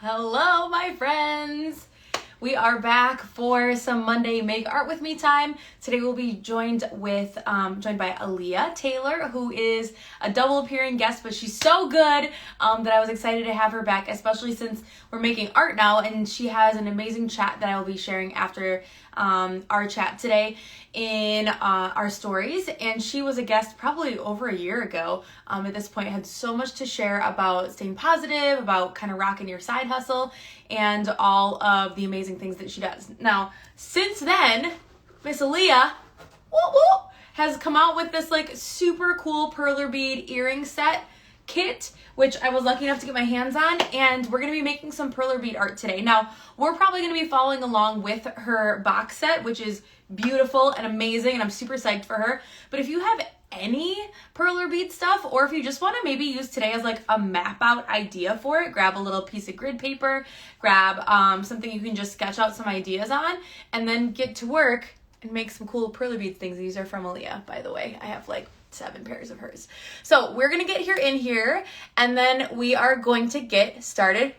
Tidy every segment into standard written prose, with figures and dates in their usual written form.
Hello, my friends. We are back for some Monday Make Art With Me time. Today we'll be joined by Aaliyah Taylor, who is a double appearing guest, but she's so good that I was excited to have her back, especially since we're making art now, and she has an amazing chat that I will be sharing after our chat today in our stories. And she was a guest probably over a year ago. At this point, had so much to share about staying positive, about kind of rocking your side hustle, and all of the amazing things that she does. Now, since then, Miss Aaliyah has come out with this like super cool Perler Bead earring set kit, which I was lucky enough to get my hands on, and we're going to be making some Perler Bead art today. Now, we're probably going to be following along with her box set, which is beautiful and amazing, and I'm super psyched for her. But if you have any Perler Bead stuff, or if you just want to maybe use today as like a map out idea for it, grab a little piece of grid paper, grab something you can just sketch out some ideas on, and then get to work and make some cool Perler Bead things. These are from Aaliyah, by the way. I have like 7 pairs of hers. So we're gonna get here in here, and then we are going to get started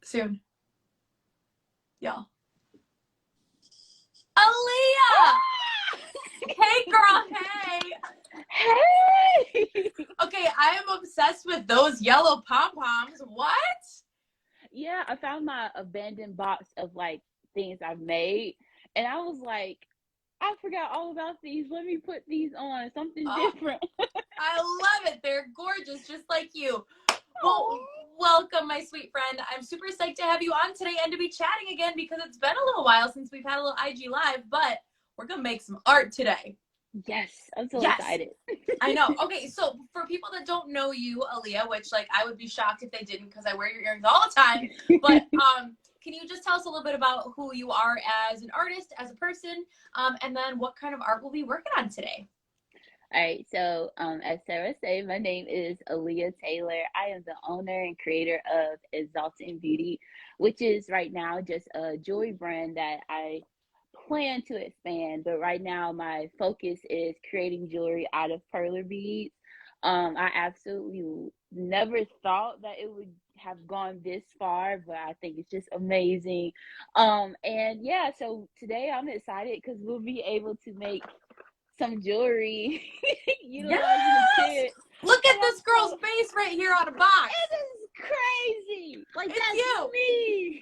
soon, y'all. Aaliyah! Hey, girl, hey! Hey! Okay, I am obsessed with those yellow pom-poms. What? Yeah, I found my abandoned box of like things I've made, and I was like, I forgot all about these. Let me put these on, something different. I love it. They're gorgeous, just like you. Well, Aw. welcome, my sweet friend. I'm super psyched to have you on today and to be chatting again, because it's been a little while since we've had a little IG live, but we're gonna make some art today. Yes, I'm so Yes. excited. I know. Okay, so for people that don't know you, Aaliyah, which like I would be shocked if they didn't, because I wear your earrings all the time, but can you just tell us a little bit about who you are as an artist, as a person, and then what kind of art we'll be working on today? All right, so as Sarah said, my name is Aaliyah Taylor. I am the owner and creator of Exalted Beauty, which is right now just a jewelry brand that I plan to expand. But right now, my focus is creating jewelry out of perler beads. I absolutely never thought that it would have gone this far, but I think it's just amazing. And yeah, so today I'm excited because we'll be able to make some jewelry utilizing the Yes! kit. Look at And this girl's face right here on a box. it is crazy. Like, It's that's you. me.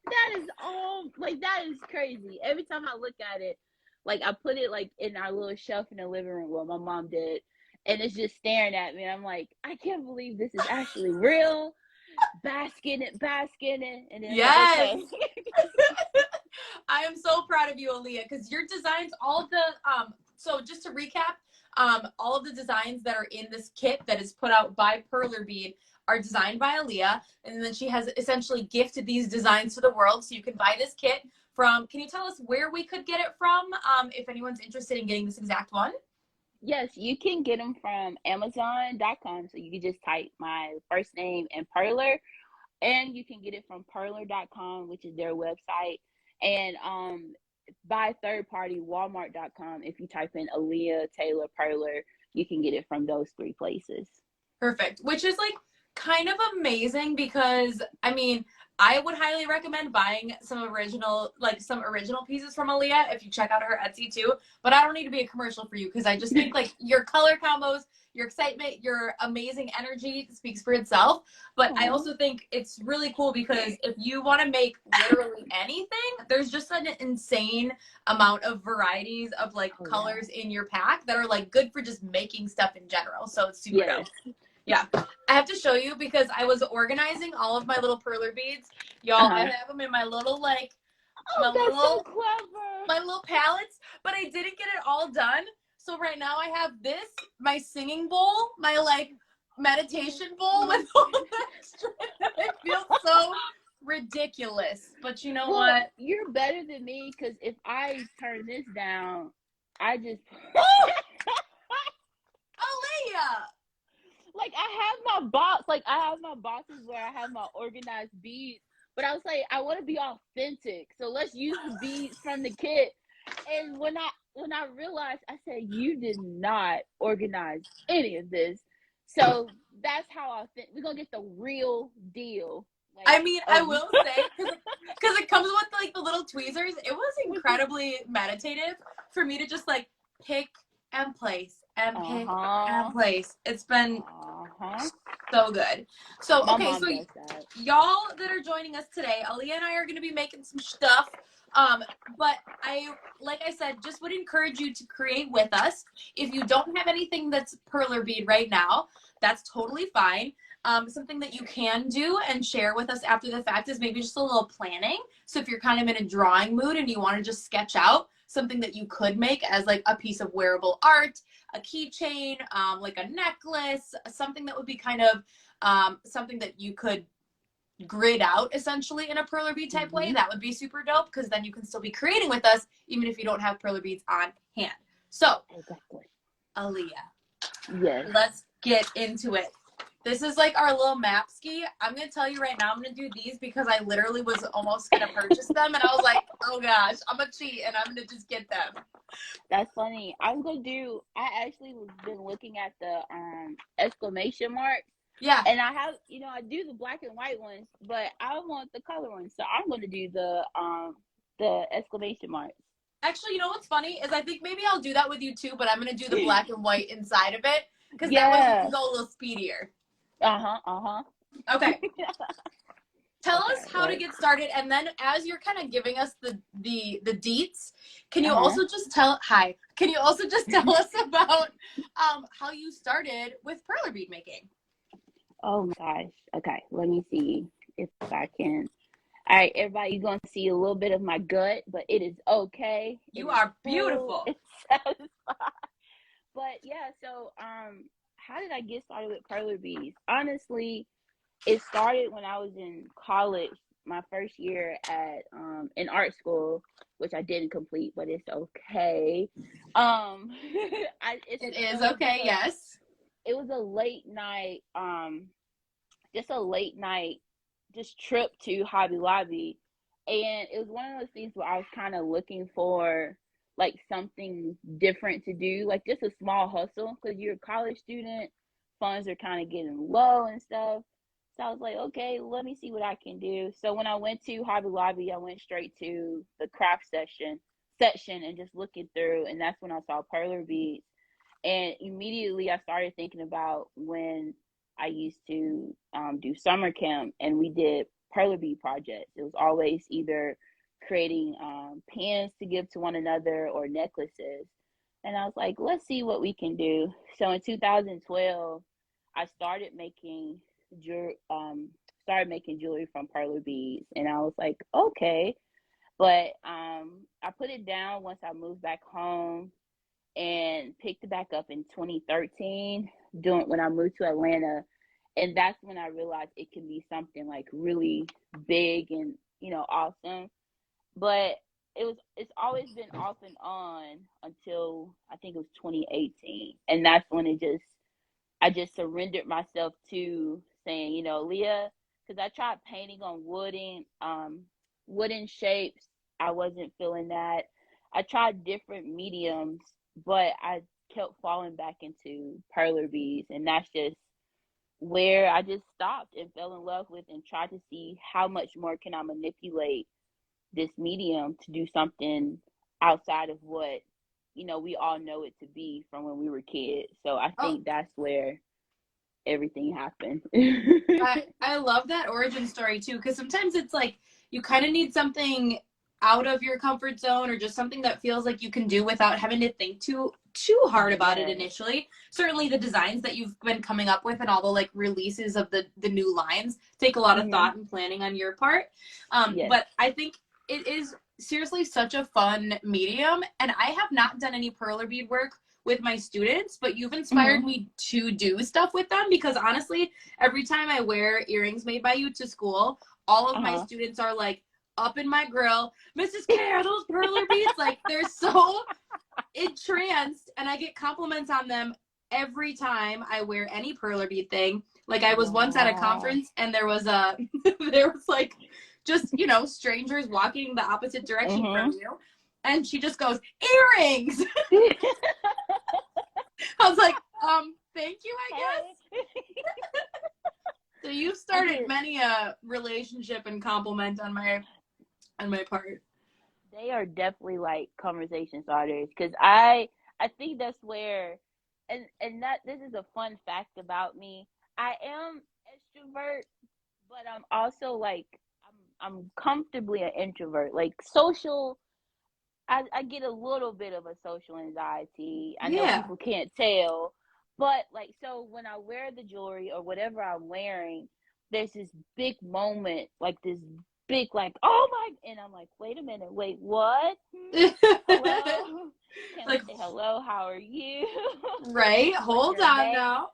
That is all, like, that is crazy. Every time I look at it, like, I put it like in our little shelf in the living room, well, my mom did, and it's just staring at me, and I'm like, I can't believe this is actually real. Basking it, and then Yes. like, okay. I am so proud of you, Aaliyah, because your designs, all of the so just to recap, all of the designs that are in this kit that is put out by Perler Bead are designed by Aaliyah, and then she has essentially gifted these designs to the world. So you can buy this kit from, can you tell us where we could get it from, if anyone's interested in getting this exact one? Yes, you can get them from Amazon.com. So you can just type my first name and Perler, and you can get it from Perler.com, which is their website, and by third party Walmart.com. If you type in Aaliyah Taylor Perler, you can get it from those 3 places. Perfect. Which is like kind of amazing, because I mean, I would highly recommend buying some original pieces from Aaliyah if you check out her Etsy too. But I don't need to be a commercial for you, because I just think like your color combos, your excitement, your amazing energy speaks for itself. But I also think it's really cool because if you want to make literally anything, there's just an insane amount of varieties of like colors in your pack that are like good for just making stuff in general. So it's super dope. Yeah, I have to show you, because I was organizing all of my little perler beads. Y'all, I have them in my little like so clever. my little palettes, but I didn't get it all done. So right now I have this, my singing bowl, my like meditation bowl with all that shit. I feel so ridiculous, but you know what? You're better than me, because if I turn this down, I just Aaliyah! like, I have my box, like I have my boxes where I have my organized beads, but I was like, I want to be authentic, so let's use the beads from the kit. And when when I realized, I said, you did not organize any of this. So that's how I think we're gonna get the real deal. Like, I mean, I of will say, because it comes with like the little tweezers, it was incredibly meditative for me to just like pick and place and pick and uh-huh. place. It's been Uh-huh. so good. So, My okay, mom so does that. y'all that are joining us today, Aaliyah and I are going to be making some stuff. But like I said, just would encourage you to create with us. If you don't have anything that's perler bead right now, that's totally fine. Something that you can do and share with us after the fact is maybe just a little planning. So if you're kind of in a drawing mood and you want to just sketch out something that you could make as like a piece of wearable art, a keychain, like a necklace, something that would be kind of something that you could grid out essentially in a perler bead type way, that would be super dope because then you can still be creating with us even if you don't have perler beads on hand. So, Exactly. Aaliyah, Yes. let's get into it. This is like our little map ski. I'm going to tell you right now, I'm going to do these because I literally was almost going to purchase them. And I was like, oh gosh, I'm going to cheat and I'm going to just get them. That's funny. I actually been looking at the exclamation mark. Yeah. And I have, I do the black and white ones, but I want the color ones. So I'm going to do the exclamation marks. Actually, you know what's funny is I think maybe I'll do that with you too, but I'm going to do the black and white inside of it because that way we can go a little speedier. Okay. Tell us how to get started, and then as you're kind of giving us the deets, can you also just tell us about how you started with perler bead making? Oh my gosh. Okay, let me see if I can. All right, everybody, you're going to see a little bit of my gut, but it is okay. You are beautiful. It's satisfied. But yeah, so how did I get started with perler beads? Honestly, it started when I was in college, my first year at in art school, which I didn't complete, but it's okay. It is okay, yes. It was a late night, just trip to Hobby Lobby, and it was one of those things where I was kind of looking for like something different to do, like just a small hustle, because you're a college student, funds are kind of getting low and stuff. So I was like, okay, let me see what I can do. So when I went to Hobby Lobby, I went straight to the craft section and just looking through, and that's when I saw perler beads. And immediately I started thinking about when I used to do summer camp and we did perler bead projects. It was always either creating pins to give to one another or necklaces. And I was like, let's see what we can do. So in 2012, I started making jewelry from perler beads, and I was like, okay. But I put it down once I moved back home and picked it back up in 2013 when I moved to Atlanta, and that's when I realized it can be something like really big and awesome. But it's always been off and on until I think it was 2018, and that's when I just surrendered myself to saying, Leah, because I tried painting on wooden shapes. I wasn't feeling that. I tried different mediums, but I kept falling back into perler beads, and that's just where I just stopped and fell in love with and tried to see how much more can I manipulate this medium to do something outside of what we all know it to be from when we were kids. So I think that's where everything happened. I love that origin story too, because sometimes it's like you kind of need something out of your comfort zone or just something that feels like you can do without having to think too hard about it initially. Certainly the designs that you've been coming up with and all the like releases of the new lines take a lot of thought and planning on your part. But I think it is seriously such a fun medium, and I have not done any perler bead work with my students, but you've inspired me to do stuff with them, because honestly, every time I wear earrings made by you to school, all of my students are like up in my grill, Mrs. K, are those perler beads? Like, they're so entranced, and I get compliments on them every time I wear any perler bead thing. Like, I was once at a conference, and there was like just strangers walking the opposite direction from you, And she just goes, earrings. I was like, thank you, I guess. So you've started many a relationship and compliment on my part. They are definitely like conversation starters because I think that's where and that this is a fun fact about me. I am extrovert, but I'm also like I'm comfortably an introvert. Like social, I get a little bit of a social anxiety. I know Yeah. people can't tell, but like so when I wear the jewelry or whatever I'm wearing, there's this big moment, like this big like oh my, and I'm like wait a minute, wait what? Hello, can I Like, say hello? How are you? right? What's Hold your on name? now.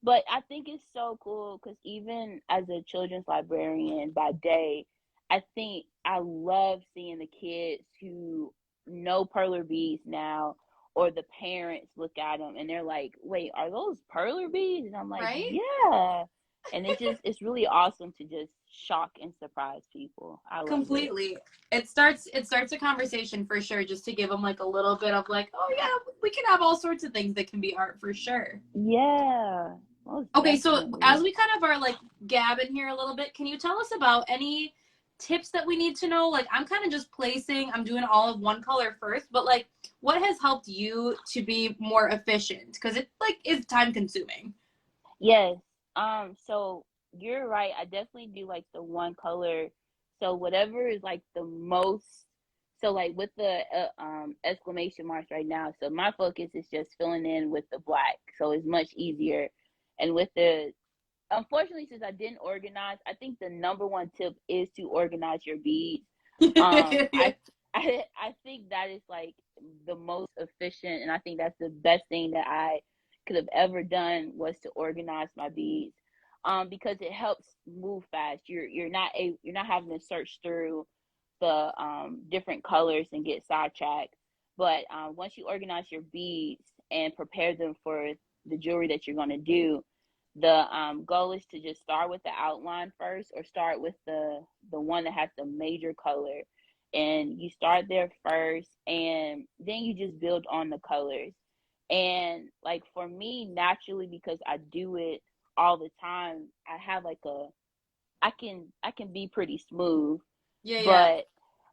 But I think it's so cool because even as a children's librarian by day, I think I love seeing the kids who know perler beads now, or the parents look at them and they're like, "Wait, are those perler beads?" And I'm like, Right? "Yeah." And it's really awesome to just shock and surprise people. I love it. Completely. It starts a conversation for sure, just to give them like a little bit of like, oh yeah, we can have all sorts of things that can be art for sure. Yeah, most Okay, so as definitely. we kind of are like gabbing here a little bit, can you tell us about any tips that we need to know? Like, I'm kind of just placing, I'm doing all of one color first, but like, what has helped you to be more efficient? Because it like is time consuming. Yes. So you're right. I definitely do like the one color. So whatever is like the most. So like with the exclamation marks right now. So my focus is just filling in with the black. So it's much easier. And with the unfortunately, since I didn't organize, I think the number one tip is to organize your beads. I I think that is like the most efficient, and I think that's the best thing that I could have ever done was to organize my beads. Because it helps move fast. You're not having to search through the different colors and get sidetracked. But once you organize your beads and prepare them for the jewelry that you're going to do, the goal is to just start with the outline first, or start with the one that has the major color, and you start there first and then you just build on the colors. And like for me, naturally, because I do it all the time, I have like a I can be pretty smooth. Yeah, yeah.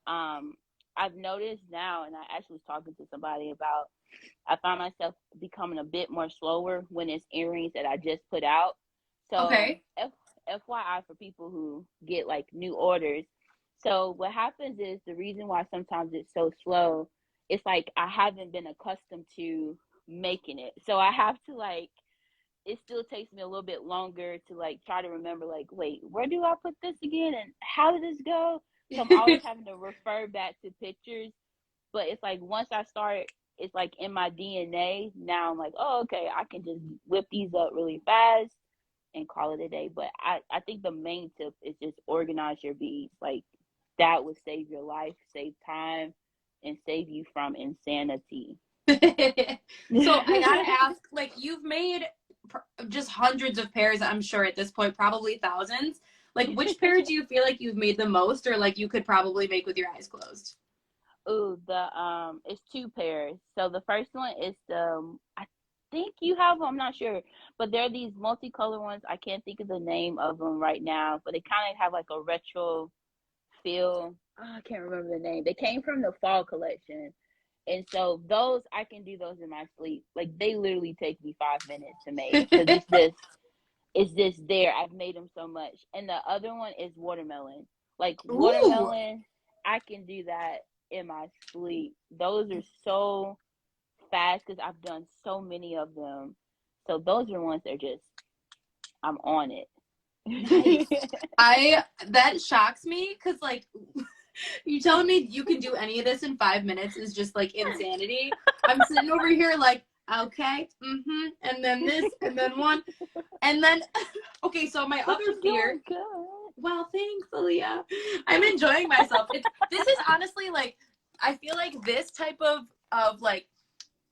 But I've noticed now, and I actually was talking to somebody about, I find myself becoming a bit more slower when it's earrings that I just put out. So Okay. FYI for people who get like new orders. So what happens is the reason why sometimes it's so slow, it's like I haven't been accustomed to making it. So I have to like, it still takes me a little bit longer to like try to remember like, wait, where do I put this again and how did this go? So I'm always having to refer back to pictures. But it's like once I start, it's like in my DNA. Now I'm like, oh, okay, I can just whip these up really fast and call it a day. But I think the main tip is just organize your beads. Like that would save your life, save time, and save you from insanity. So I gotta ask, like, you've made just hundreds of pairs, I'm sure at this point, probably thousands. Like, which pair do you feel like you've made the most, or like you could probably make with your eyes closed? Ooh, it's two pairs. So the first one is I think you have them, I'm not sure, but they're these multicolor ones. I can't think of the name of them right now, but they kind of have like a retro feel. Oh, I can't remember the name. They came from the fall collection, and so those I can do those in my sleep. Like they literally take me 5 minutes to make because it's just there. I've made them so much. And the other one is watermelon. Like Ooh, watermelon, I can do that in my sleep. Those are so fast because I've done so many of them. So those are ones that are just I'm on nice. it. I That shocks me because like you telling me you can do any of this in 5 minutes is just like insanity. I'm sitting over here like, okay, and then this, and then one, and then okay. So my But other you're fear. doing good. Well, thanks, Aaliyah. I'm enjoying myself. This is honestly like I feel like this type of like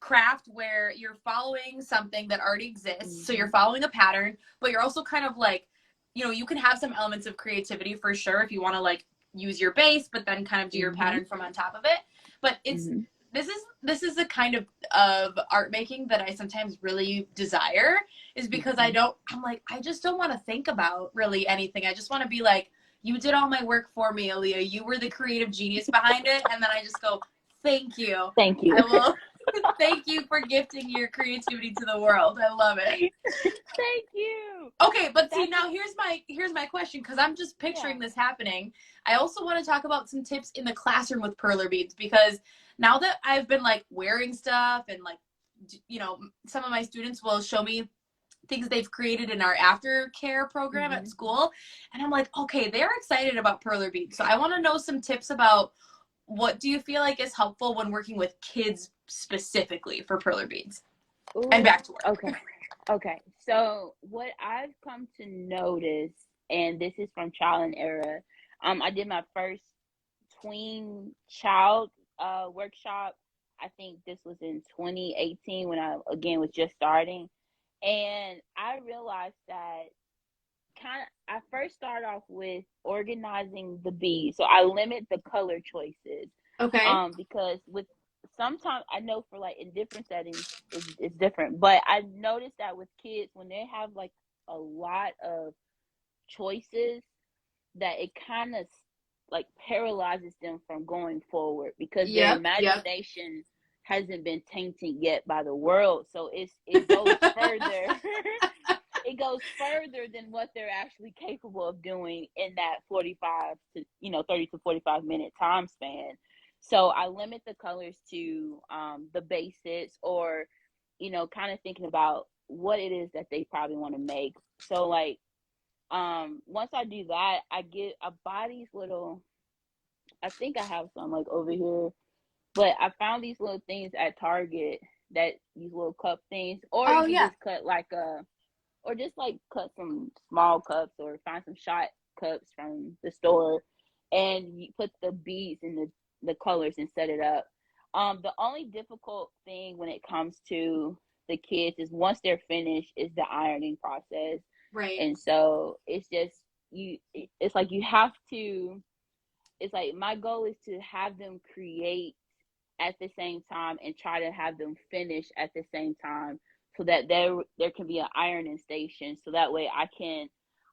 craft where you're following something that already exists. So you're Hmm. following a pattern, but you're also kind of like, you can have some elements of creativity for sure if you want to like use your base, but then kind of do your Hmm. pattern from on top of it. But Mhm. this is the kind of art making that I sometimes really desire, is because Mhm. I'm like, I just don't want to think about really anything. I just want to be like, you did all my work for me, Aaliyah. You were the creative genius behind it. And then I just go, thank you. Thank I you. will thank you for gifting your creativity to the world. I love it. Thank you. Okay, but see, That's now here's my question, because I'm just yeah. picturing this happening. I also want to talk about some tips in the classroom with perler beads, because now that I've been like wearing stuff, and like, you know, some of my students will show me things they've created in our aftercare program at Mhm. school, and I'm like, okay, they're excited about perler beads. So I want to know some tips about what do you feel like is helpful when working with kids specifically for perler beads, and Ooh, back to work. okay. Okay. So what I've come to notice, and this is from trial and error, I did my first tween child workshop. I think this was in 2018 when I again was just starting. And I realized that I first start off with organizing the beads. So I limit the color choices. Okay. Because with sometimes I know for like in different settings it's different, but I noticed that with kids when they have like a lot of choices, that it kind of like paralyzes them from going forward because their Yep. Yep. imagination hasn't been tainted yet by the world. So it goes further. It goes further than what they're actually capable of doing in that 45 to 30 to 45 minute time span. So I limit the colors to the basics, or kind of thinking about what it is that they probably want to make. So like once I do that, I buy these little, I think I have some like over here, but I found these little things at Target, that these little cup things, or Oh you can yeah. just cut like a or just like cut some small cups or find some shot cups from the store, and you put the beads in the colors and set it up. The only difficult thing when it comes to the kids is once they're finished is the ironing process. Right. And so it's just it's like you have to, it's like my goal is to have them create at the same time and try to have them finish at the same time, so that there can be an ironing station, so that way I can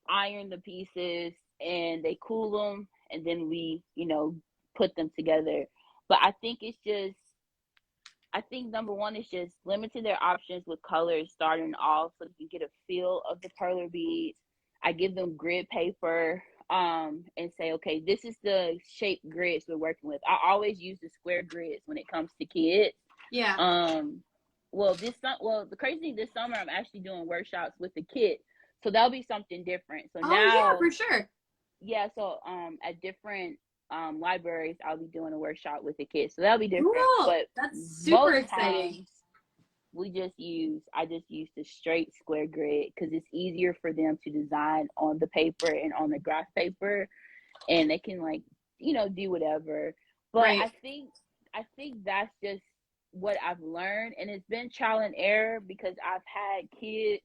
iron the pieces and they cool them, and then we put them together. But I think number one is just limiting their options with colors starting off, so you can get a feel of the perler beads. I give them grid paper, and say, okay, this is the shape grids we're working with. I always use the square grids when it comes to kids. Yeah. Um, the crazy thing, this summer I'm actually doing workshops with the kids, so that'll be something different. So Oh yeah, now, for sure. yeah, so at different libraries I'll be doing a workshop with the kids, so that'll be different. Cool. But That's super most exciting. times I just use the straight square grid because it's easier for them to design on the paper and on the graph paper, and they can like do whatever. But Right. I think that's just what I've learned, and it's been trial and error because I've had kids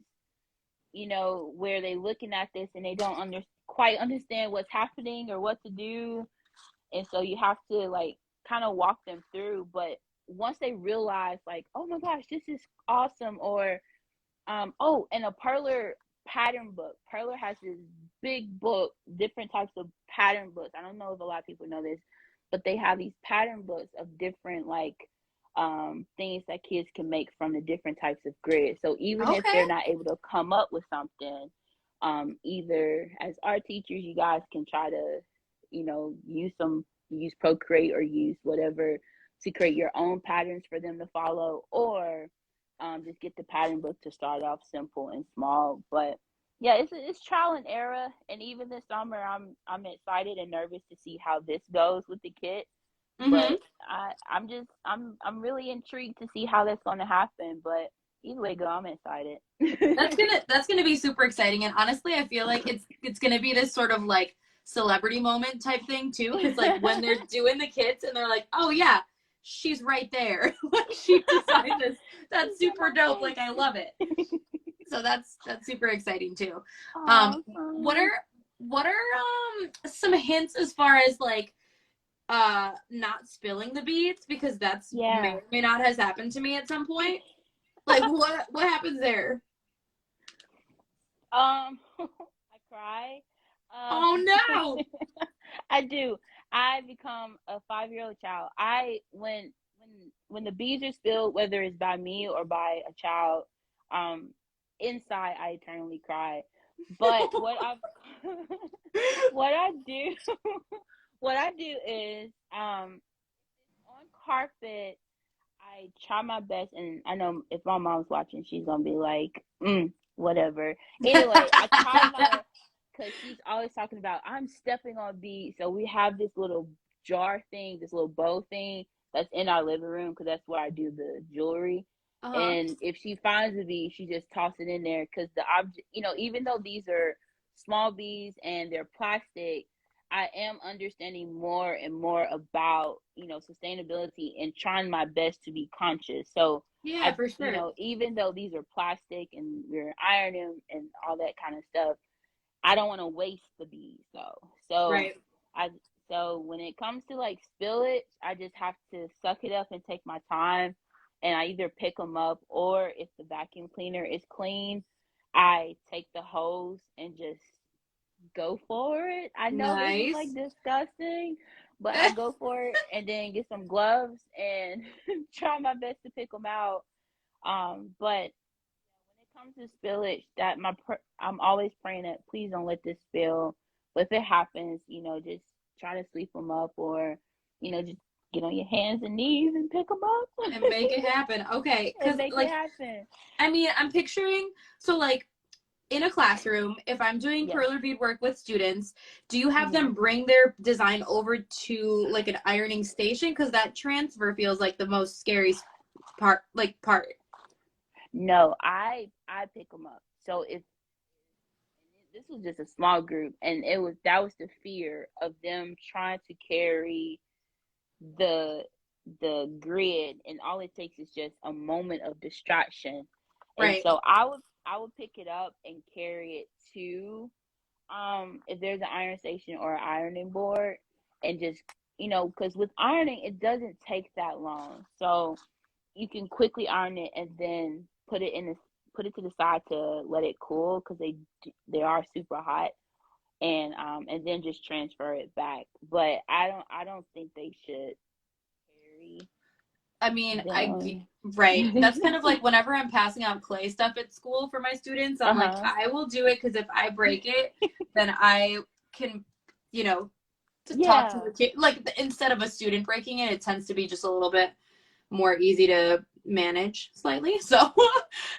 where they looking at this and they don't quite understand what's happening or what to do, and so you have to like kind of walk them through. But once they realize like, oh my gosh, this is awesome, or oh, and a perler pattern book. Perler has this big book, different types of pattern books. I don't know if a lot of people know this, but they have these pattern books of different like things that kids can make from the different types of grids. So even if Okay. they're not able to come up with something, either as art teachers, you guys can try to, use Procreate or use whatever to create your own patterns for them to follow, or just get the pattern book to start off simple and small. But yeah, it's trial and error, and even this summer, I'm excited and nervous to see how this goes with the kit. Mm-hmm. But I'm really intrigued to see how that's going to happen. But either way go, I'm excited. That's gonna be super exciting. And honestly, I feel like it's gonna be this sort of like celebrity moment type thing too. Because like when they're doing the kits and they're like, oh yeah, she's right there. Like she designed this. That's It's in super my dope. Like I face. love it. So that's super exciting too. Um, what Awesome. are what are some hints as far as like not spilling the beads, because that's may Yeah. or may not has happened to me at some point. Like what happens there? I cry. Oh no. I do. I become a 5-year-old child. I when the beads are spilled, whether it's by me or by a child, um, inside I eternally cry. But what I what I do what I do is on carpet I try my best, and I know if my mom's watching, she's gonna be like, whatever. Anyway, I try my, because she's always talking about I'm stepping on beads. So we have this little jar thing, this little bow thing that's in our living room because that's where I do the jewelry. Uh-huh. And if she finds a bead, she just toss it in there because the object, even though these are small beads and they're plastic, I am understanding more and more about, sustainability and trying my best to be conscious. So Yeah, for sure. even though these are plastic and we're ironing them and all that kind of stuff, I don't want to waste the bees though. So Right. I so when it comes to like spillage, I just have to suck it up and take my time, and I either pick them up, or if the vacuum cleaner is clean, I take the hose and just go for it. I know this is like Nice. disgusting, but I go for it and then get some gloves and try my best to pick them out. But when it comes to spillage, I'm always praying that please don't let this spill. But if it happens, just try to sweep them up, or just get on your hands and knees and pick them up And make it happen. Okay, and cuz make it like happen. I mean, I'm picturing, so like in a classroom, if I'm doing Yes. perler bead work with students, do you have Hmm. them bring their design over to like an ironing station? Because that transfer feels like the most scary part. No, I pick them up. So if this was just a small group, and that was the fear of them trying to carry the grid, and all it takes is just a moment of distraction. And Right. so I would pick it up and carry it to, if there's an iron station or an ironing board, and just, because with ironing it doesn't take that long, so you can quickly iron it and then put it to the side to let it cool, because they are super hot, and then just transfer it back. But I don't think they should carry I mean, them. right. That's kind of like whenever I'm passing out clay stuff at school for my students, I'm like, Uh-huh. I will do it because if I break it, then I can, you know, to talk to Yeah. the kid. Like instead of a student breaking it, it tends to be just a little bit more easy to manage slightly. So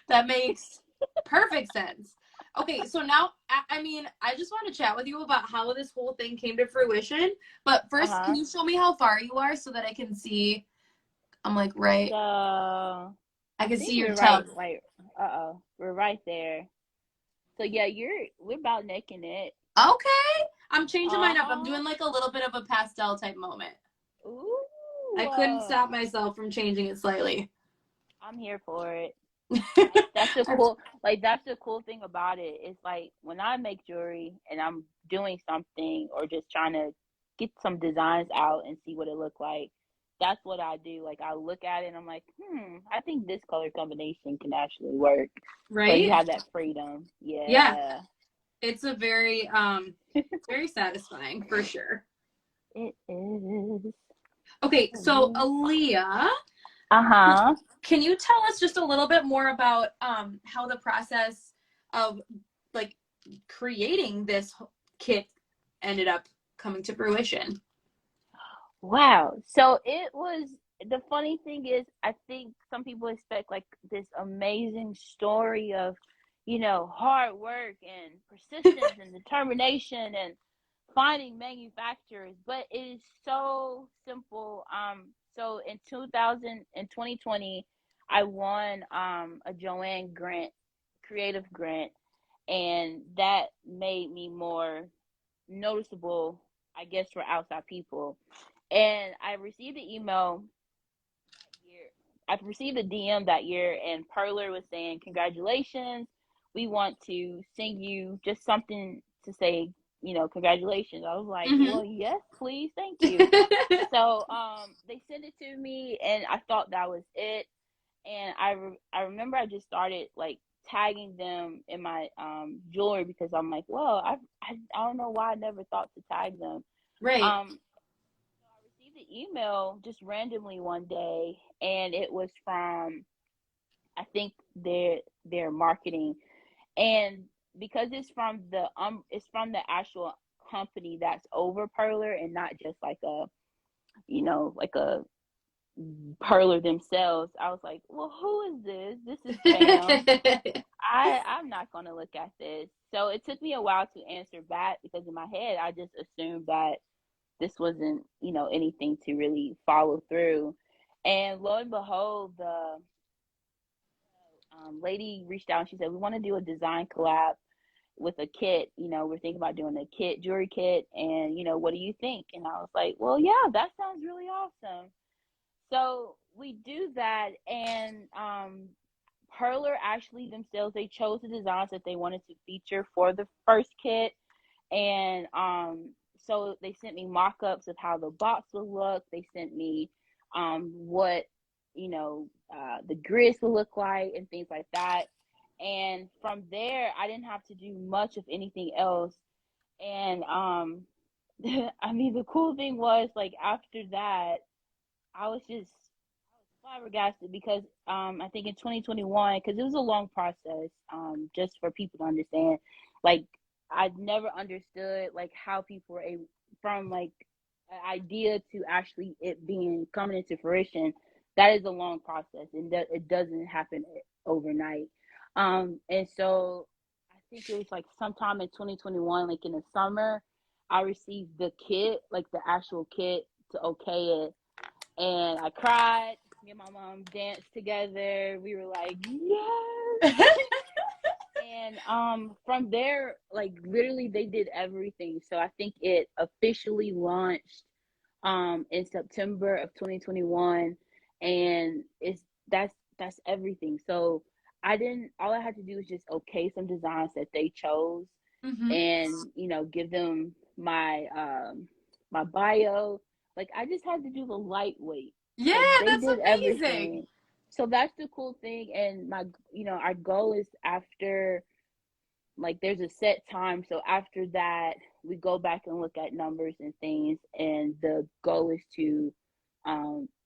that makes perfect sense. Okay, so now, I mean, I just want to chat with you about how this whole thing came to fruition. But first, can Uh-huh. you show me how far you are so that I can see? I'm like, right. So I I can see think your we're right. tub. Wait. Uh-oh. We're right there. So yeah, we're about neck and neck. Okay. I'm changing mine up. I'm Uh-huh. doing like a little bit of a pastel type moment. Ooh. I couldn't stop myself from changing it slightly. I'm here for it. That's the cool thing about it. It's like when I make jewelry and I'm doing something or just trying to get some designs out and see what it look like. That's what I do. Like I look at it and I'm like, I think this color combination can actually work. So you Right? have that freedom. Yeah. Yeah. It's a very it's very satisfying for sure. It is. Okay, so Aaliyah, Uh-huh. can you tell us just a little bit more about how the process of like creating this kit ended up coming to fruition? Wow. So it was, the funny thing is, I think some people expect like this amazing story of, hard work and persistence and determination and finding manufacturers, but it is so simple. So in 2020, I won a Joanne grant, creative grant, and that made me more noticeable, I guess, for outside people. And I received an email that year. I received a DM that year, and Perler was saying, "Congratulations, we want to send you just something to say, congratulations. I was like, Mm-hmm. well, yes, please, thank you. So they sent it to me, and I thought that was it. And I remember I just started like tagging them in my jewelry, because I'm like, well, I don't know why I never thought to tag them. Right. So I received an email just randomly one day, and it was from, I think, their marketing. And because it's from the actual company that's over Perler, and not just like like a Perler themselves. I was like, well, who is this? This is spam. I'm not gonna look at this. So it took me a while to answer back, because in my head I just assumed that this wasn't, anything to really follow through. And lo and behold, the lady reached out and she said, we want to do a design collab with a kit. We're thinking about doing a kit, jewelry kit, and what do you think? And I was like, well, yeah, that sounds really awesome. So we do that, and Perler actually themselves, they chose the designs that they wanted to feature for the first kit. And so they sent me mock-ups of how the box would look. They sent me what the grids would look like and things like that. And from there, I didn't have to do much of anything else. And I mean, the cool thing was, like, after that, I was flabbergasted, because I think in 2021, because it was a long process, just for people to understand, like, I'd never understood like how people were able, from like an idea to actually it being coming into fruition. That is a long process, and it doesn't happen overnight. And so I think it was like sometime in 2021, like in the summer, I received the kit, like the actual kit, to okay it. And I cried. Me and my mom danced together. We were like, yes. And from there, like, literally they did everything. So I think it officially launched in September of 2021, and that's everything. So all I had to do was just okay some designs that they chose, Mm-hmm. and give them my bio. Like, I just had to do the lightweight. Yeah, So they that's did amazing. everything. So that's the cool thing. And our goal is, after, like, there's a set time. So after that, we go back and look at numbers and things. And the goal is to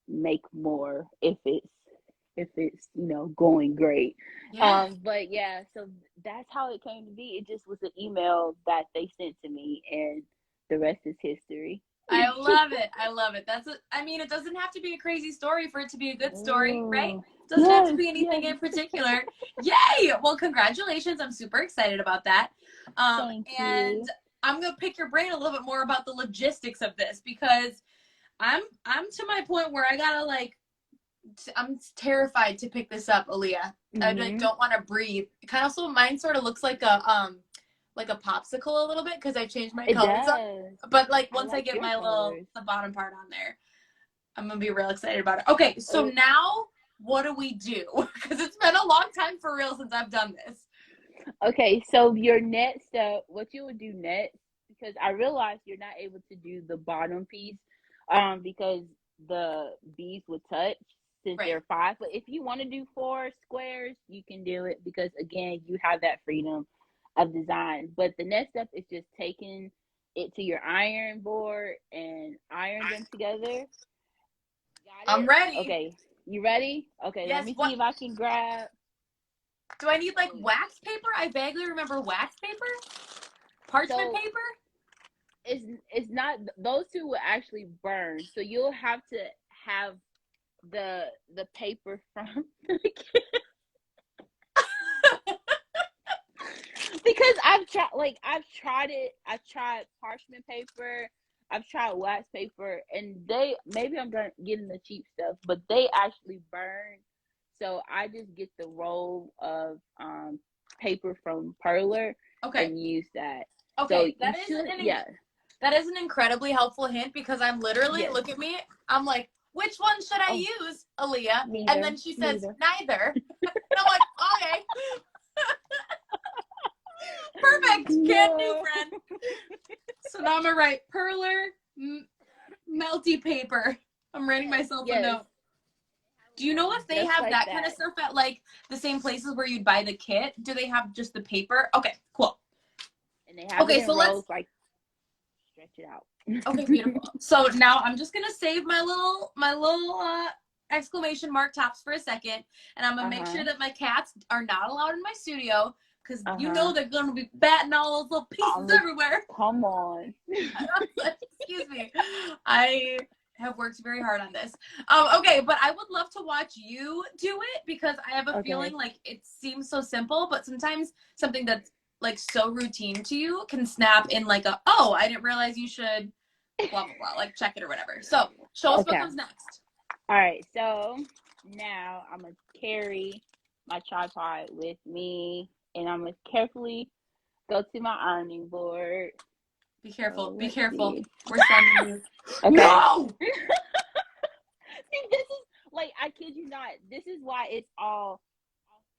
make more, if it's going great. Yeah. But yeah, so that's how it came to be. It just was an email that they sent to me, and the rest is history. I love it. I love it. I mean, it doesn't have to be a crazy story for it to be a good story, right? Oh, It doesn't have to yes, be anything yes. in particular. Yay! Well, congratulations. I'm super excited about that. Thank And you. I'm gonna pick your brain a little bit more about the logistics of this, because I'm to my point where I gotta, like, I'm terrified to pick this up, Aaliyah. I, like, Mhm. don't want to breathe. Kind of, so mine sort of looks like a popsicle a little bit, because I changed my It colors up. does. But like, I once I like get your my colors. the bottom part on there, I'm gonna be real excited about it. Okay, so Oh, now what do we do? Because it's been a long time for real since I've done this. okay. So your next step, what you would do next, because I realized you're not able to do the bottom piece, because the beads would touch, since Right. they're 5. But if you want to do 4 squares, you can do it, because again, you have that freedom of design. But the next step is just taking it to your iron board and iron them together. Got I'm it? ready. Okay. You ready? Okay, let Yes. me What see if I can grab. do I need? Like, So, wax paper? I vaguely remember wax paper, parchment so paper. it's not, those two will actually burn. So you'll have to have the paper from because I've tried it. I've tried parchment paper. I've tried wax paper, and they, maybe I'm gonna getting the cheap stuff, but they actually burn. So I just get the roll of paper from Perler Okay. and use that. So Okay. you should, yeah, That is an incredibly helpful hint, because I'm literally, yes. look at me, I'm like, which one should I Oh, use, Aaliyah? And neither, then she says, neither. neither. And I'm like, okay, perfect, can do, No. friend. So now I'm gonna write Perler melty paper. I'm writing myself a note. Do you know if they Just have like that kind of stuff at like the same places where you'd buy the kit? Do they have just the paper? Okay, cool. And they have it in rolls, like stretch it out. Okay, beautiful. So now I'm just gonna save my little exclamation mark tops for a second, and I'm gonna make sure that my cats are not allowed in my studio because you know they're gonna be batting all those little pieces everywhere. Come on. Excuse me. I have worked very hard on this. Okay, but I would love to watch you do it because I have a feeling like it seems so simple, but sometimes something that's like so routine to you can snap in like I didn't realize you should blah blah blah, like check it or whatever. So show us what comes next. All right, so now I'm gonna carry my tripod with me, and I'm gonna carefully go to my ironing board. Be careful. Be careful. We're sending you. Okay. No! See, this is like, I kid you not, this is why it's all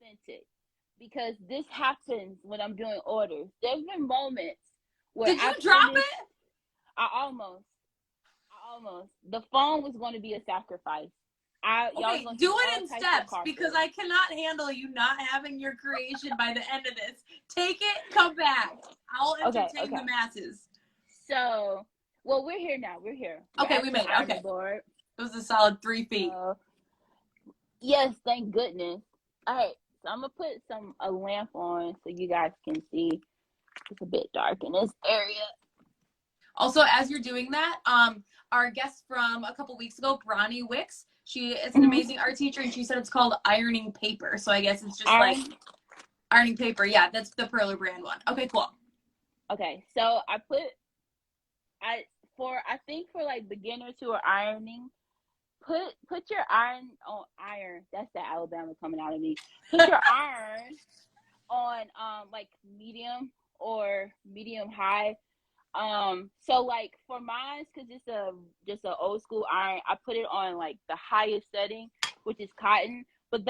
authentic. Because this happens when I'm doing orders. There's been moments where Did you drop it? I almost. The phone was going to be a sacrifice. Okay, do it in steps because I cannot handle you not having your creation by the end of this. Take it, come back. I'll entertain the masses. So, well, we're here now. We're here. We made it. Okay. Board. It was a solid 3 feet. Yes, thank goodness. All right, so I'm going to put a lamp on so you guys can see. It's a bit dark in this area. Also, as you're doing that, our guest from a couple weeks ago, Bronnie Wicks, she is an amazing art teacher, and she said it's called ironing paper. So I guess it's just like ironing paper. Yeah, that's the Perler brand one. Okay, cool. Okay, so I think for like beginners who are ironing, put your iron on iron. That's the Alabama coming out of me. Put your iron on like medium or medium high. So like for mine, because it's just an old school iron, I put it on like the highest setting, which is cotton. But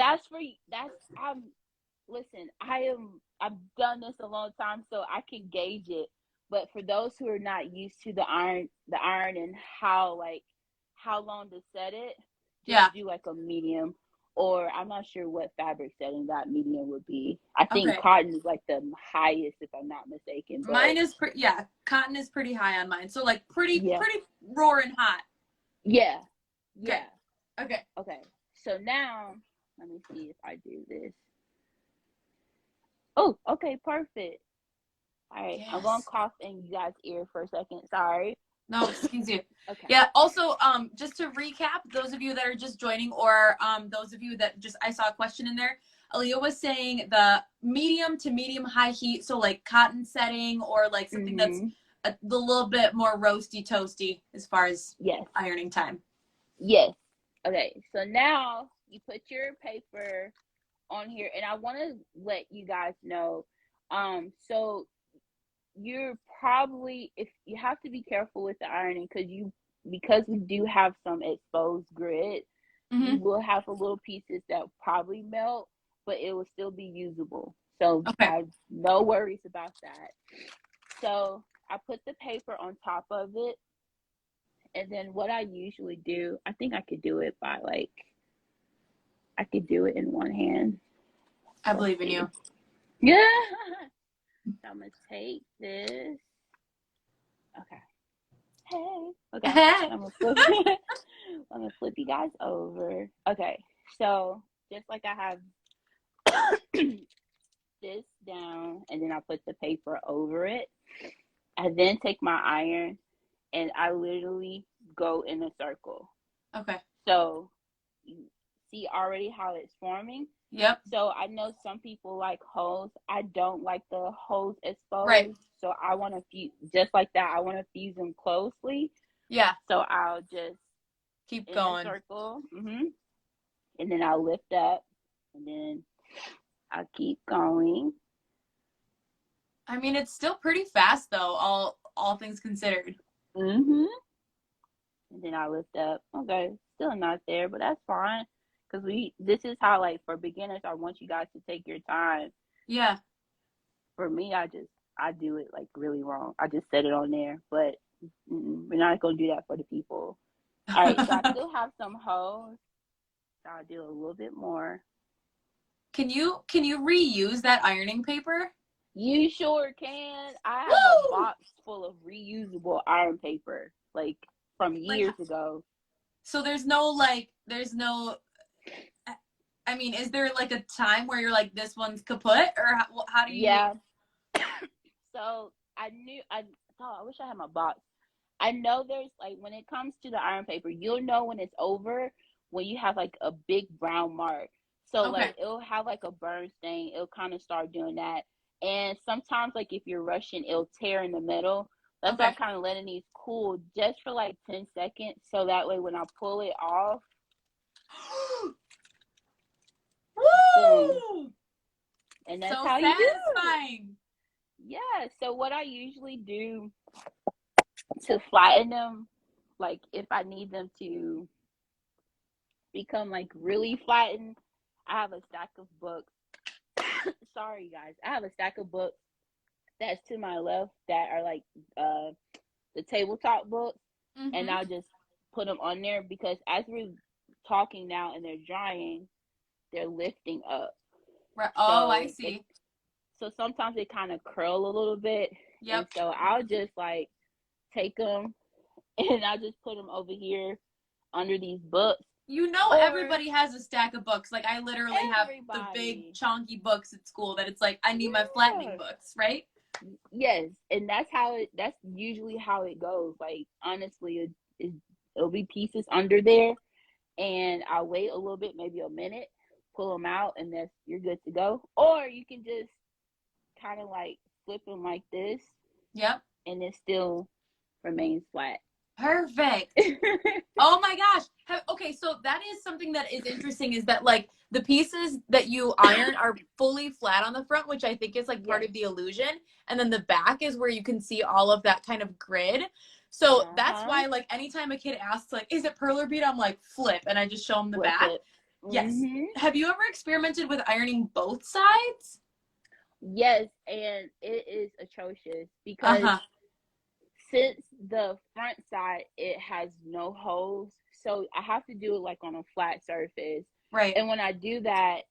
listen, I've done this a long time, so I can gauge it. But for those who are not used to the iron and how long to set it, just do like a medium, or I'm not sure what fabric setting that medium would be. I think cotton is like the highest, if I'm not mistaken. But mine is cotton is pretty high on mine. So like pretty roaring hot. Yeah. Okay. So now let me see if I do this. Oh, okay, perfect. All right, I'm gonna cough in you guys' ear for a second. Sorry. No, excuse you. Okay. Yeah. Also, just to recap, those of you that are just joining, or those of you that I saw a question in there. Aaliyah was saying the medium to medium high heat, so like cotton setting, or like something that's the little bit more roasty toasty as far as ironing time. Yes. Okay. So now you put your paper on here, and I want to let you guys know. So you're probably, if you have to be careful with the ironing, because we do have some exposed grit, you will have a little pieces that probably melt, but it will still be usable. So I have no worries about that. So I put the paper on top of it, and then what I usually do, I think I could do it by I could do it in one hand. I believe in you. Yeah. So I'm gonna take this. Okay. Hey. Okay. I'm gonna flip you guys over. Okay. So just like I have this down, and then I put the paper over it. I then take my iron, and I literally go in a circle. Okay. So you see already how it's forming? Yep. So I know some people like holes. I don't like the holes exposed. Right. So I want to fuse, just like that, I want to fuse them closely. Yeah. So I'll just keep going. Circle. And then I'll lift up, and then I'll keep going. I mean, it's still pretty fast though, all things considered. And then I lift up. Okay, still not there, but that's fine. Because this is how, like, for beginners, I want you guys to take your time. Yeah. For me, I I do it like really wrong. I just set it on there, but we're not gonna do that for the people. All right, so I still have some holes. So I'll do a little bit more. Can you reuse that ironing paper? You sure can. I have a Woo! box full of reusable iron paper, like from Like, years ago. so there's no I mean, is there like a time where you're like, this one's kaput, or how do you? Yeah. So I thought I wish I had my box. I know there's like when it comes to the iron paper, you'll know when it's over when you have like a big brown mark. So Okay. like it'll have like a burn stain. It'll kind of start doing that. And sometimes like if you're rushing, it'll tear in the middle. That's why I'm Okay. kind of letting these cool just for like 10 seconds. So that way when I pull it off, boom. Woo! And that's So how you do it. satisfying. Yeah. So what I usually do to flatten them, like if I need them to become like really flattened, I have a stack of books. Sorry guys, I have a stack of books that's to my left that are like the tabletop books, and Mm-hmm. I'll just put them on there because as we're talking now and they're drying, they're lifting up. Right. Oh, I So they see. so sometimes they kind of curl a little bit, and Yep. so I'll just like take them and I'll just put them over here under these books. You know, Or everybody has a stack of books. Like, I literally have the big everybody. chunky books at school that it's like, I need my flattening Yeah. books, right? Yes, and that's usually how it goes. Like honestly, it'll be pieces under there, and I'll wait a little bit, maybe a minute, pull them out, and that's you're good to go. Or you can just kind of like flip them like this, Yep. and it still remains flat. Perfect. Oh my gosh. Okay, so that is something that is interesting is that like the pieces that you iron are fully flat on the front, which I think is like part Yes. of the illusion. And then the back is where you can see all of that kind of grid. So that's Uh-huh. why like anytime a kid asks like, is it Perler Bead? I'm like, flip, and I just show them the Flip back. it. Yes. Mhm. Have you ever experimented with ironing both sides? Yes, and it is atrocious because Uh-huh. since the front side it has no holes, so I have to do it like on a flat surface. Right. And when I do that,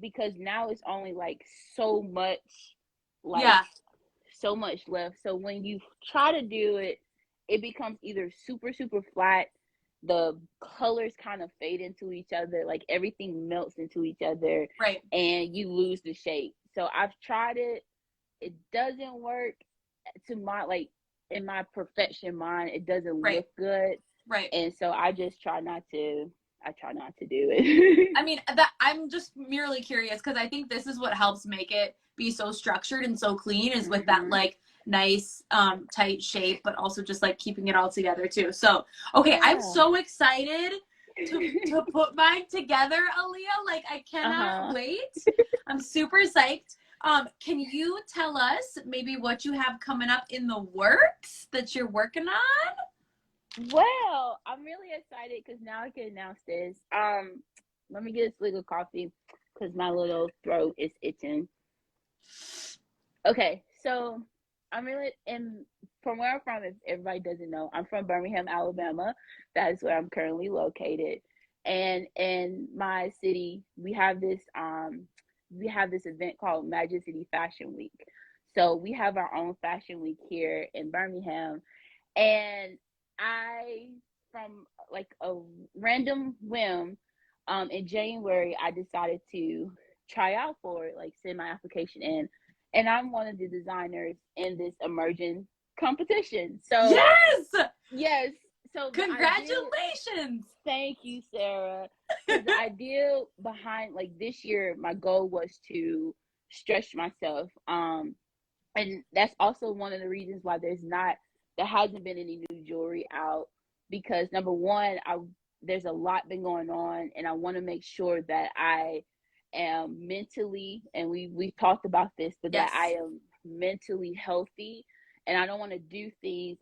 because now it's only like so much, like Yeah. so much left. So when you try to do it, it becomes either super super flat, the colors kind of fade into each other, like everything melts into each other, Right. and you lose the shape. So I've tried it. It doesn't work to my like in my perfection mind. It doesn't Right. look good, Right. and so I just try not to. I try not to do it. I mean, that I'm just merely curious because I think this is what helps make it be so structured and so clean is with that Mm-hmm. like nice tight shape, but also just like keeping it all together too. So, okay, I'm Yeah. so excited to put mine together, Aaliyah. Like I Uh cannot huh. wait. I'm super psyched. Can you tell us maybe what you have coming up in the works that you're working on? Well, I'm really excited because now I can announce this. Let me get a swig of coffee because my little throat is itching. Okay, so I'm really in from where I'm from. If everybody doesn't know, I'm from Birmingham, Alabama. That is where I'm currently located. And in my city, we have this event called Magic City Fashion Week. So we have our own fashion week here in Birmingham, and I from like a random whim, in January I decided to try out for it, like send my application in, and I'm one of the designers in this emerging competition. So Yes! yes, so the idea. Congratulations! Thank you, Sarah. So the idea behind like this year, my goal was to stretch myself. And that's also one of the reasons why there hasn't been any new jewelry out, because number one, I there's a lot been going on, and I want to make sure that I am mentally, and we've talked about this, but that I Yes. am mentally healthy, and I don't want to do things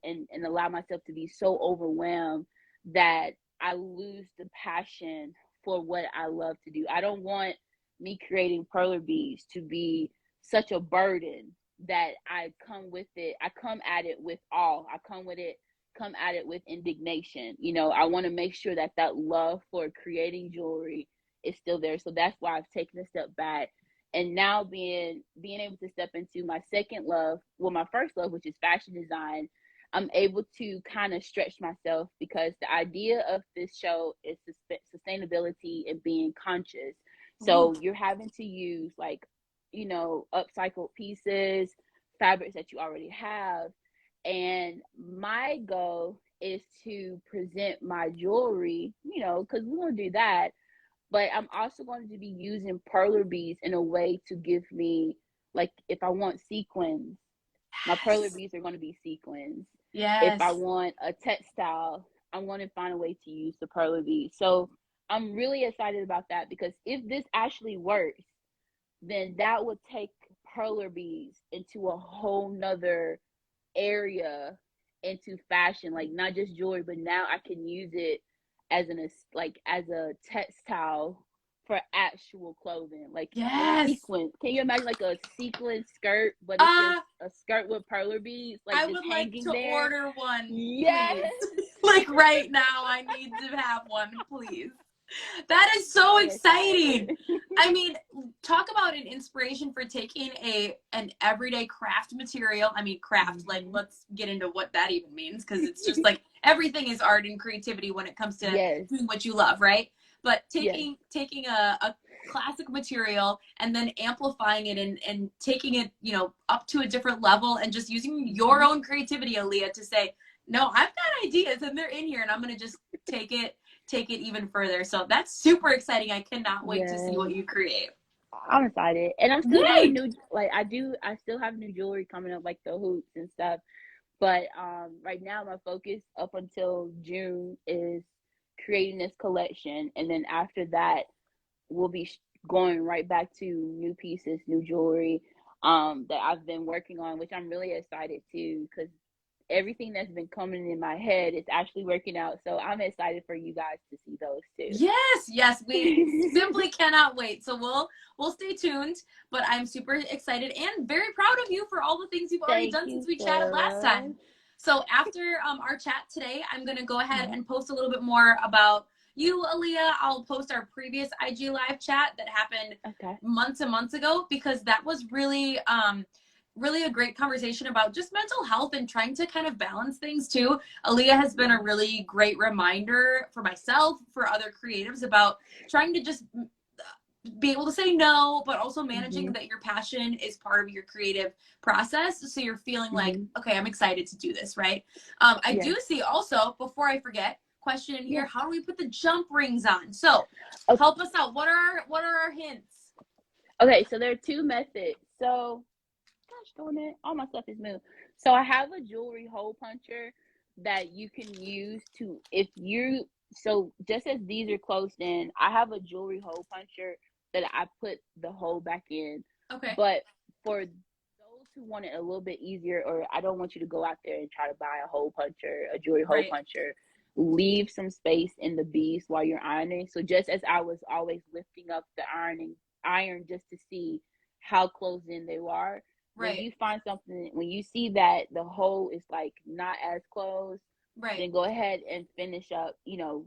and allow myself to be so overwhelmed that I lose the passion for what I love to do. I don't want me creating perler beads to be such a burden that I come with it. I come at it with awe. Come at it with indignation. You know, I want to make sure that that love for creating jewelry is still there. So that's why I've taken a step back. And now being able to step into my second love, well, my first love, which is fashion design, I'm able to kind of stretch myself, because the idea of this show is sustainability and being conscious. Ooh. So you're having to use, like, you know, upcycled pieces, fabrics that you already have. And my goal is to present my jewelry, you know, because we're going to do that. But I'm also going to be using perler beads in a way to give me, like, if I want sequins, my perler Yes. beads are going to be sequins. If I Yes. want a textile, I'm going to find a way to use the perler beads. So I'm really excited about that, because if this actually works, then that would take perler beads into a whole nother area, into fashion, like not just jewelry, but now I can use it as an like as a textile for actual clothing, like a Yes. sequin. Can you imagine like a sequin skirt, but it's just Uh, a skirt with perler beads, like I just would like hanging to there? order one, Yes. please. Like right now, I need to have one, please. That is so So exciting. excited. I mean, talk about an inspiration for taking an everyday craft material. I mean, craft, like, Hmm. let's get into what that even means, because it's just like everything is art and creativity when it comes to Yes. doing what you love, right? But Yes. taking a classic material and then amplifying it and taking it, you know, up to a different level, and just using your Hmm. own creativity, Aaliyah, to say, no, I've got ideas and they're in here, and I'm going to just take it even further. So that's super exciting. I cannot wait to see what Yes. you create. I'm excited, and I'm still getting Yay! new. Like I still have new jewelry coming up, like the hoops and stuff. But right now, my focus up until June is creating this collection, and then after that, we'll be going right back to new pieces, new jewelry that I've been working on, which I'm really excited to, because everything that's been coming in my head is actually working out. So I'm excited for you guys to see those Yes, yes, we too. simply cannot wait. So we'll stay tuned, but I'm super excited and very proud of you for all the things you've already Thank done since you, we chatted last Sarah. time. So after our chat today, I'm going to go ahead Mhm. and post a little bit more about you, Aaliyah. I'll post our previous IG live chat that happened Okay. months and months ago, because that was really a great conversation about just mental health and trying to kind of balance things too. Aaliyah has been a Yeah. really great reminder for myself, for other creatives, about trying to just be able to say no, but also managing Mhm. that your passion is part of your creative process. So you're feeling like, Mhm. okay, I'm excited to do this, right? I Yes. do see also, before I forget, question in here, Yeah. how do we put the jump rings on? So Okay. help us out. What are our hints? Okay. So there are two methods. So, gosh darn it, all my stuff is moved. So I have a jewelry hole puncher that you can use to, if you, so just as these are closed in, I have a jewelry hole puncher that I put the hole back in. Okay. But for those who want it a little bit easier, or I don't want you to go out there and try to buy a hole puncher, a jewelry hole Right. puncher, leave some space in the beads while you're ironing. So just as I was always lifting up the iron just to see how closed in they are, when Right. you find something, when you see that the hole is like not as closed, Right. then go ahead and finish up, you know,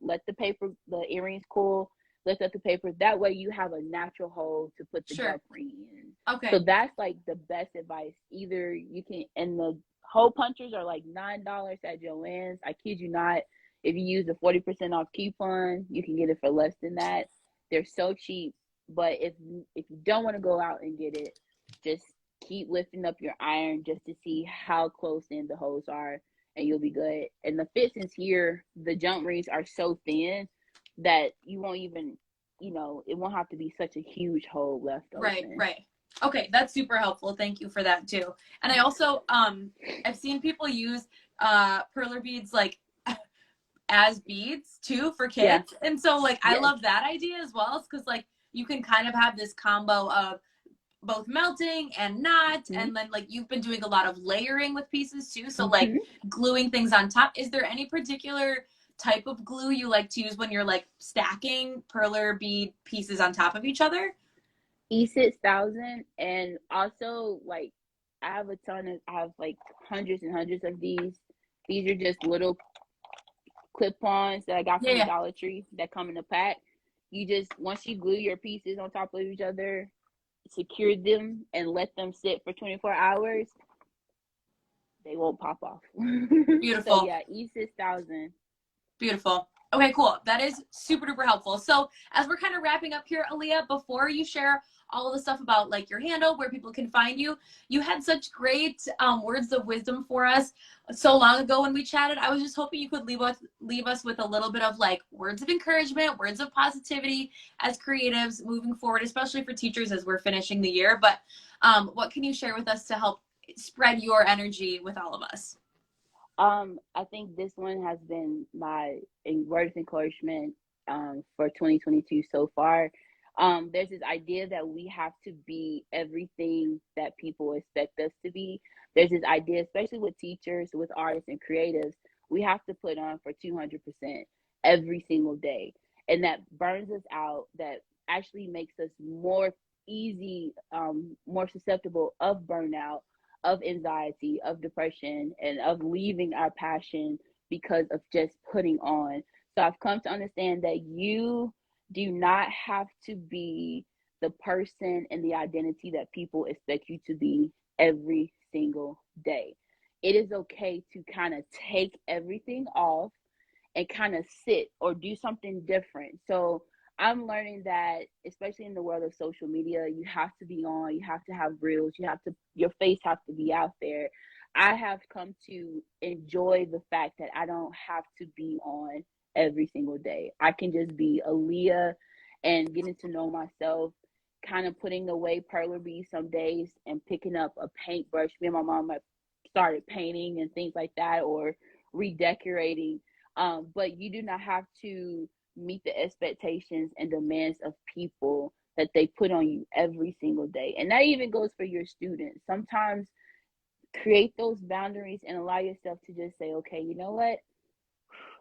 let the paper, the earrings cool, lift up the paper. That way you have a natural hole to put the Sure. jump ring in. So Okay. that's like the best advice. Either you can, and the hole punchers are like $9 at Joann's. I kid you not. If you use the 40% off coupon, you can get it for less than that. They're so cheap. But if you don't want to go out and get it, just keep lifting up your iron just to see how close in the holes are, and you'll be good. And the fixings here, the jump rings are so thin that you won't even, you know, it won't have to be such a huge hole left Right. open. Right. Okay, that's super helpful. Thank you for that too. And I also I've seen people use perler beads like as beads too for Yeah. kids. And so like I Yes. love that idea as well, because like you can kind of have this combo of both melting and not, Hmm. and then like you've been doing a lot of layering with pieces too, so like Hmm. gluing things on top. Is there any particular type of glue you like to use when you're like stacking perler bead pieces on top of each other? E6000, and also like I have like hundreds and hundreds of these. These are just little clip-ons that I got Yeah, from the yeah. Dollar Tree that come in a pack. You just, once you glue your pieces on top of each other, secure them and let them sit for 24 hours, they won't pop off. So Beautiful. yeah, E6000. Beautiful. Okay, cool. That is super duper helpful. So as we're kind of wrapping up here, Aaliyah, before you share all of the stuff about like your handle, where people can find you, you had such great words of wisdom for us so long ago when we chatted. I was just hoping you could leave us with a little bit of like words of encouragement, words of positivity as creatives moving forward, especially for teachers as we're finishing the year. But what can you share with us to help spread your energy with all of us? I think this one has been my word of encouragement for 2022 so far. There's this idea that we have to be everything that people expect us to be. There's this idea, especially with teachers, with artists and creatives, we have to put on for 200% every single day. And that burns us out, that actually makes us more susceptible of burnout, of anxiety, of depression, and of leaving our passion because of just putting on. So I've come to understand that you do not have to be the person and the identity that people expect you to be every single day. It is okay to kind of take everything off and kind of sit or do something different. So I'm learning that, especially in the world of social media, you have to be on, you have to have reels, your face have to be out there. I have come to enjoy the fact that I don't have to be on every single day. I can just be Aaliyah and getting to know myself, kind of putting away Perler Bead some days and picking up a paintbrush. Me and my mom have started painting and things like that, or redecorating. But you do not have to meet the expectations and demands of people that they put on you every single day. And that even goes for your students. Sometimes create those boundaries and allow yourself to just say, okay, you know what?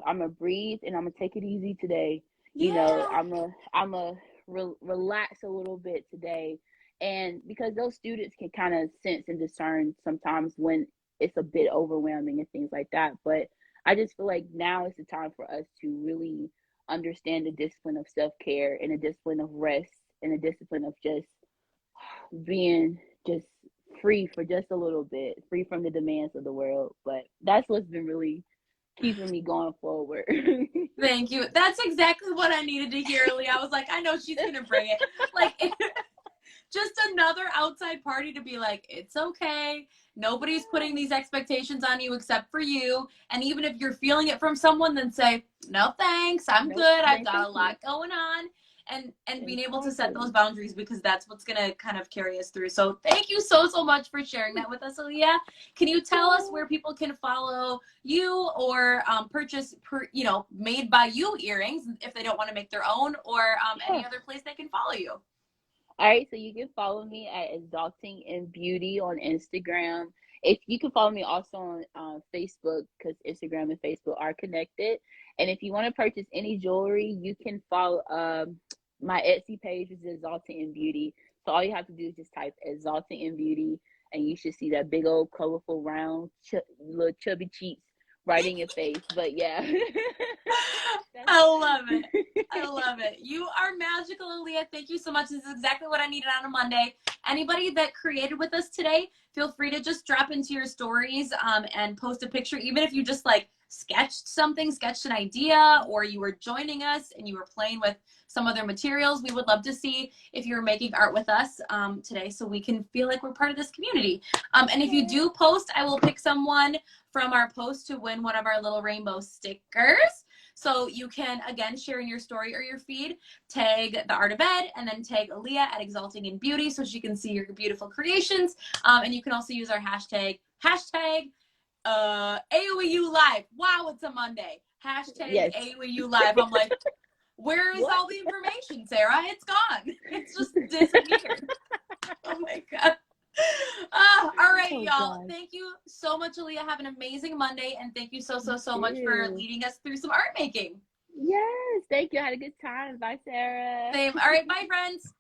I'm gonna breathe and I'm gonna take it easy today. You know, Yeah. relax a little bit today, and because those students can kind of sense and discern sometimes when it's a bit overwhelming and things like that. But I just feel like now is the time for us to really understand the discipline of self care and the discipline of rest and the discipline of just being just free for just a little bit, free from the demands of the world. But that's what's been really keeping me going forward. Thank you. That's exactly what I needed to hear, Lee. I was like, I know she's gonna bring it. Like, just another outside party to be like, it's okay. Nobody's putting these expectations on you except for you. And even if you're feeling it from someone, then say, no thanks. I'm Nope, good. I've thank got a you. lot going on. And being able to set those Exactly. boundaries, because that's what's gonna kind of carry us through. So thank you so much for sharing that with us, Aaliyah. Can you tell us Yeah. where people can follow you or purchase made by you earrings if they don't want to make their own, or Yeah. any other place they can follow you? All right, so you can follow me at Exalting in Beauty on Instagram. If you can follow me also on Facebook, because Instagram and Facebook are connected. And if you want to purchase any jewelry, you can follow my Etsy page, which is Exalting in Beauty. So all you have to do is just type Exalting in Beauty, and you should see that big old colorful round little chubby cheeks right in your face. But yeah, that's I love it. I love it. You are magical, Aaliyah. Thank you so much. This is exactly what I needed on a Monday. Anybody that created with us today, feel free to just drop into your stories and post a picture, even if you just like sketched something, sketched an idea, or you were joining us and you were playing with some other materials. We would love to see if you're making art with us today, so we can feel like we're part of this community. And if you do post, I will pick someone from our post to win one of our little rainbow stickers. So you can, again, share in your story or your feed, tag the Art of Ed, and then tag Aaliyah at Exalting in Beauty so she can see your beautiful creations. And you can also use our hashtag AOEU Live. Wow, it's a Monday. Hashtag yes. AOEU Live. I'm like, where is What? all the information, Sarah? It's gone. It's just disappeared. Oh my God. All right, Oh y'all. gosh. Thank you so much, Aaliyah. Have an amazing Monday, and thank you You so much for too. leading us through some art making. Yes, thank you. I had a good time. Bye, Sarah. Same. All right, bye, friends.